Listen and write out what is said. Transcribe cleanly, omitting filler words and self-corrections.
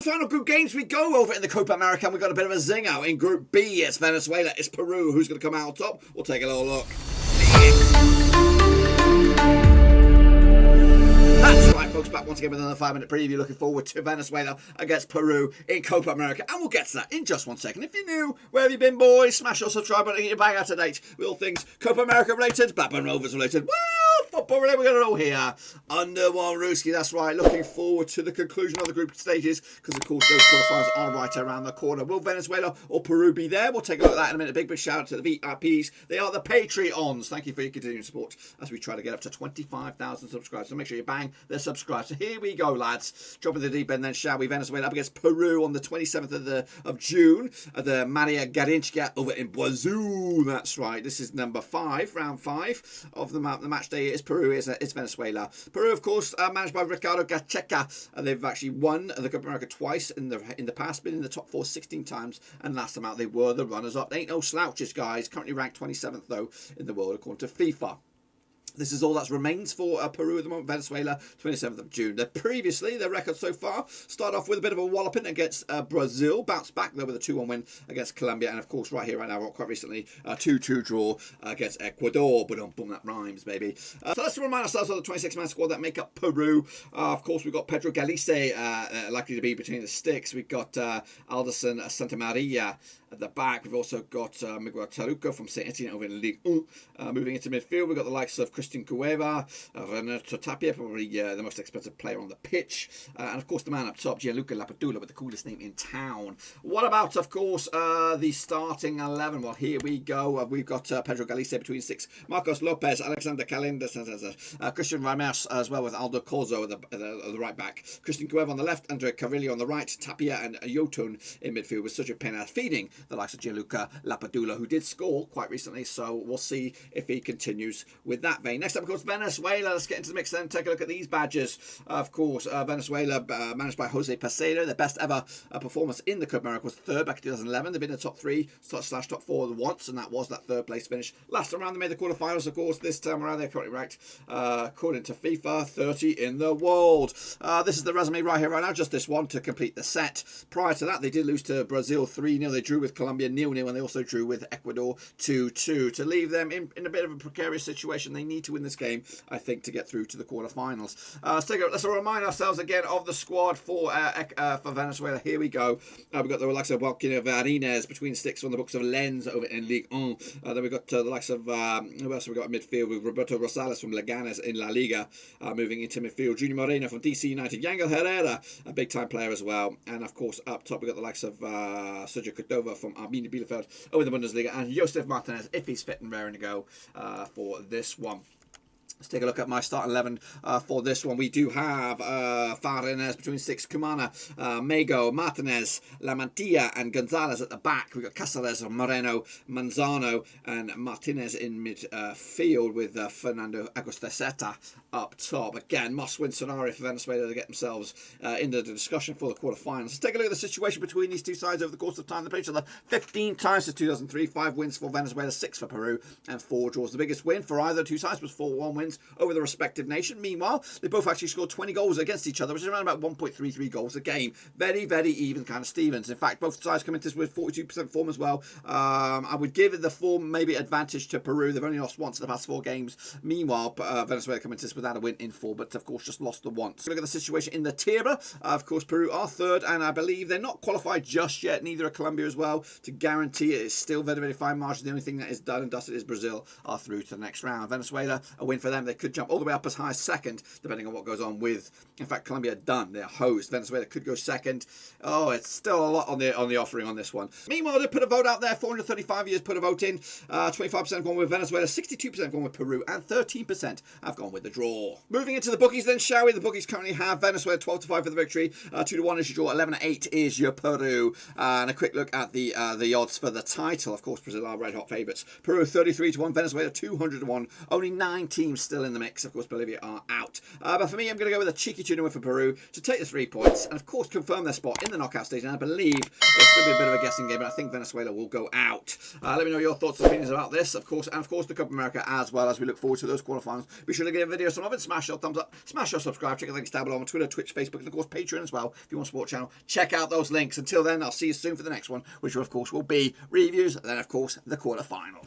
Final group games we go over in the Copa America, and we've got a bit of a zinger. In Group B, it's Venezuela, it's Peru. Who's going to come out on top? We'll take a little look. That's right, folks, back once again with another 5-minute preview. Looking forward to Venezuela against Peru in Copa America. And we'll get to that in just 1 second. If you're new, where have you been, boys? Smash your subscribe button and get your bang out to date with all things Copa America related, Blackburn Rovers related. Well, football related, we're going to roll here. Under one Ruski, that's right. Looking forward to the conclusion of the group stages because, of course, those quarterfinals are right around the corner. Will Venezuela or Peru be there? We'll take a look at that in a minute. Big shout out to the VIPs. They are the Patreons. Thank you for your continued support as we try to get up to 25,000 subscribers. So make sure you bang the subscribe. So here we go, lads. Drop in the deep end then, shall we? Venezuela up against Peru on the 27th of June at the Maria Garinchka over in Brazil. That's right. This is number 5, round 5 of the match day. It's Peru, it's Venezuela. Peru, of course, managed by Ricardo Gacheca. They've actually won the Copa America twice in the past, been in the top 4 16 times, and last time out they were the runners-up. They ain't no slouches, guys. Currently ranked 27th, though, in the world according to FIFA. This is all that remains for Peru at the moment. Venezuela, 27th of June. Previously, their record so far started off with a bit of a walloping against Brazil. Bounced back, though, with a 2-1 win against Colombia. And, of course, right here, right now, quite recently, 2-2 draw against Ecuador. Boom, that rhymes, baby. So let's remind ourselves of the 26-man squad that make up Peru. Of course, we've got Pedro Galice likely to be between the sticks. We've got Alderson Santamaria at the back. We've also got Miguel Taruco from St. Etienne over in Ligue 1. Moving into midfield, we've got the likes of Christian Cueva, Renato Tapia, probably the most expensive player on the pitch. And, of course, the man up top, Gianluca Lapadula, with the coolest name in town. What about, of course, the starting 11? Well, here we go. We've got Pedro Galice between 6. Marcos Lopez, Alexander Calenda, Christian Ramos as well with Aldo Corzo at the right back. Christian Cueva on the left, Andre Carrillo on the right, Tapia and Yotun in midfield with Sergio Pena feeding the likes of Gianluca Lapadula, who did score quite recently, so we'll see if he continues with that vein. Next up, of course, Venezuela. Let's get into the mix then. Take a look at these badges. Of course, Venezuela, managed by Jose Peseiro. Their best ever performance in the Copa America was 3rd back in 2011. They've been in the top 3 / top 4 once, and that was that 3rd place finish. Last round, they made the quarterfinals, of course. This time around, they're currently ranked, according to FIFA, 30 in the world. This is the resume right here, right now. Just this one to complete the set. Prior to that, they did lose to Brazil 3-0. They drew with Colombia 0-0, and they also drew with Ecuador 2-2 to leave them in a bit of a precarious situation. They need to win this game, I think, to get through to the quarterfinals. Let's remind ourselves again of the squad for Venezuela. Here we go. We've got the likes of Joaquin Varines between sticks on the books of Lens over in Ligue 1. Then we've got the likes of who else have we got in midfield with Roberto Rosales from Leganes in La Liga. Moving into midfield, Junior Moreno from DC United, Yangel Herrera, a big time player as well, and of course up top we've got the likes of Sergio Cordova from Arminia Bielefeld over in the Bundesliga, and Josef Martinez if he's fit and raring to go for this one. Let's take a look at my starting 11 for this one. We do have Farenes between 6, Cumana, Mego, Martinez, Lamantilla, and Gonzalez at the back. We've got Caceres, Moreno, Manzano, and Martinez in midfield with Fernando Agosteseta up top. Again, must-win scenario for Venezuela to get themselves into the discussion for the quarterfinals. Let's take a look at the situation between these two sides over the course of time. They played each other 15 times since 2003. 5 wins for Venezuela, 6 for Peru, and 4 draws. The biggest win for either two sides was 4-1 wins over the respective nation. Meanwhile, they both actually scored 20 goals against each other, which is around about 1.33 goals a game. Very, very even kind of Stevens. In fact, both sides come into this with 42% form as well. I would give the form maybe advantage to Peru. They've only lost once in the past 4 games. Meanwhile, Venezuela come into this without a win in 4, but of course just lost the once. Look at the situation in the table. Of course, Peru are 3rd, and I believe they're not qualified just yet. Neither are Colombia as well. To guarantee it, it's still very, very fine margin. The only thing that is done and dusted is Brazil are through to the next round. Venezuela, a win for them. They could jump all the way up as high as 2nd, depending on what goes on with. In fact, Colombia are done. They're hosed. Venezuela could go 2nd. Oh, it's still a lot on the offering on this one. Meanwhile, they put a vote out there. 435 years put a vote in. 25% gone with Venezuela, 62% gone with Peru, and 13% have gone with the draw. Moving into the bookies then, shall we? The bookies currently have Venezuela 12-5 for the victory. 2-1 is your draw. 11-8 is your Peru. And a quick look at the odds for the title. Of course, Brazil are red hot favourites. Peru 33-1. Venezuela 200-1. Only 9 teams still in the mix. Of course, Bolivia are out. But for me, I'm going to go with a cheeky 2-0 win for Peru to take the 3 points and, of course, confirm their spot in the knockout stage. And I believe it's going to be a bit of a guessing game, but I think Venezuela will go out. Let me know your thoughts and opinions about this, of course, and of course the Copa America as well, as we look forward to those quarterfinals. Be sure to give the video some love and smash your thumbs up, smash your subscribe, check the links down below on Twitter, Twitch, Facebook, and of course Patreon as well. If you want to support the channel, check out those links. Until then, I'll see you soon for the next one, which of course will be reviews, and then of course the quarterfinals.